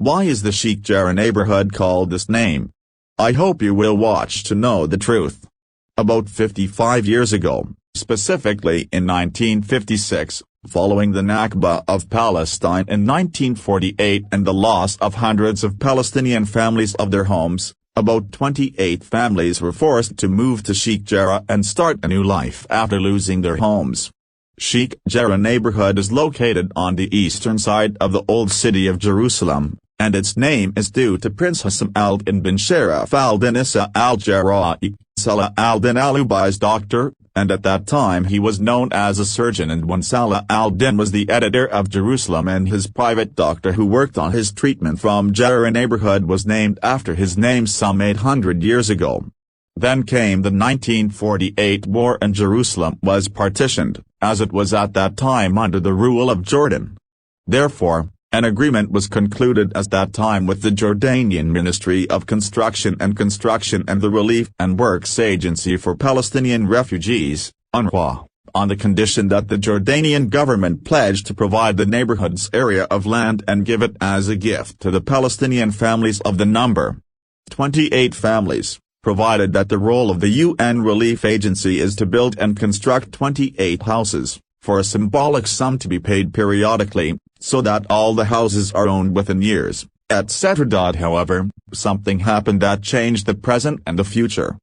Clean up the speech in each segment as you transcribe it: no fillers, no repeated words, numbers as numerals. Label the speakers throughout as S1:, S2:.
S1: Why is the Sheikh Jarrah neighborhood called this name? I hope you will watch to know the truth. About 55 years ago, specifically in 1956, following the Nakba of Palestine in 1948 and the loss of hundreds of Palestinian families of their homes, about 28 families were forced to move to Sheikh Jarrah and start a new life after losing their homes. Sheikh Jarrah neighborhood is located on the eastern side of the old city of Jerusalem, and its name is due to Prince Hussam al-Din bin Sharaf al-Din Issa al-Jarahi, Salah al-Din al-Ayyubi's doctor, and at that time he was known as a surgeon, and when Salah al-Din was the editor of Jerusalem and his private doctor who worked on his treatment from Jarrah neighborhood was named after his name some 800 years ago. Then came the 1948 war and Jerusalem was partitioned, as it was at that time under the rule of Jordan. Therefore, an agreement was concluded at that time with the Jordanian Ministry of Construction and the Relief and Works Agency for Palestinian Refugees, UNRWA, on the condition that the Jordanian government pledged to provide the neighborhood's area of land and give it as a gift to the Palestinian families of the number 28 families, provided that the role of the UN Relief Agency is to build and construct 28 houses, for a symbolic sum to be paid periodically, so that all the houses are owned within years, etc. However, something happened that changed the present and the future.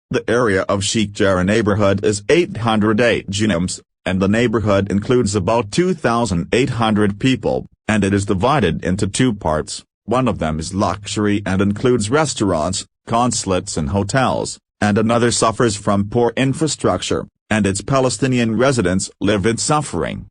S1: The area of Sheikh Jarrah neighborhood is 808 dwms, and the neighborhood includes about 2,800 people, and it is divided into two parts. One of them is luxury and includes restaurants, consulates and hotels, and another suffers from poor infrastructure, and its Palestinian residents live in suffering.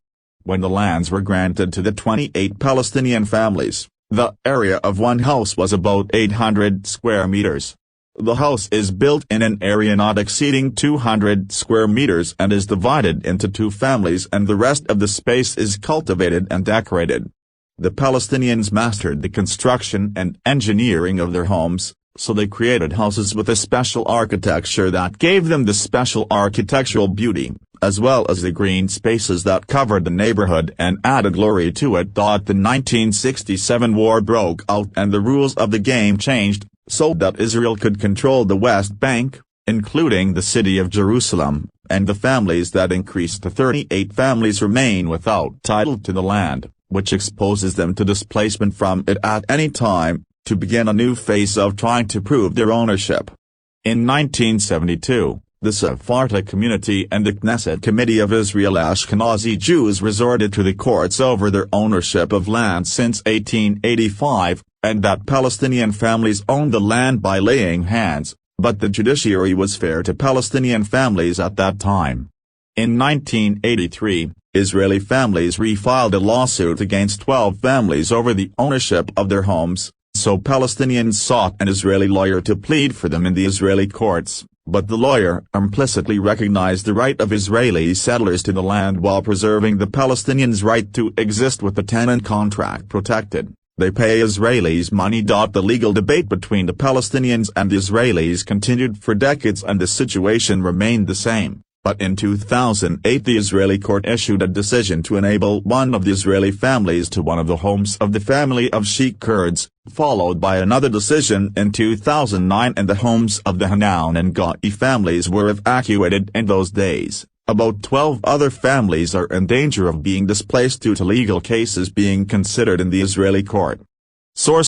S1: When the lands were granted to the 28 Palestinian families, the area of one house was about 800 square meters. The house is built in an area not exceeding 200 square meters and is divided into two families, and the rest of the space is cultivated and decorated. The Palestinians mastered the construction and engineering of their homes, so they created houses with a special architecture that gave them the special architectural beauty, as well as the green spaces that covered the neighborhood and added glory to it. The 1967 war broke out and the rules of the game changed, so that Israel could control the West Bank, including the city of Jerusalem, and the families that increased to 38 families remain without title to the land, which exposes them to displacement from it at any time, to begin a new phase of trying to prove their ownership. In 1972, the Sephardic community and the Knesset Committee of Israel Ashkenazi Jews resorted to the courts over their ownership of land since 1885, and that Palestinian families owned the land by laying hands, but the judiciary was fair to Palestinian families at that time. In 1983, Israeli families refiled a lawsuit against 12 families over the ownership of their homes, so Palestinians sought an Israeli lawyer to plead for them in the Israeli courts, but the lawyer implicitly recognized the right of Israeli settlers to the land while preserving the Palestinians' right to exist with the tenant contract protected. They pay Israelis money. The legal debate between the Palestinians and the Israelis continued for decades and the situation remained the same. But in 2008 the Israeli court issued a decision to enable one of the Israeli families to one of the homes of the family of Sheikh Kurds, followed by another decision in 2009, and the homes of the Hanan and Gai families were evacuated in those days. About 12 other families are in danger of being displaced due to legal cases being considered in the Israeli court. Source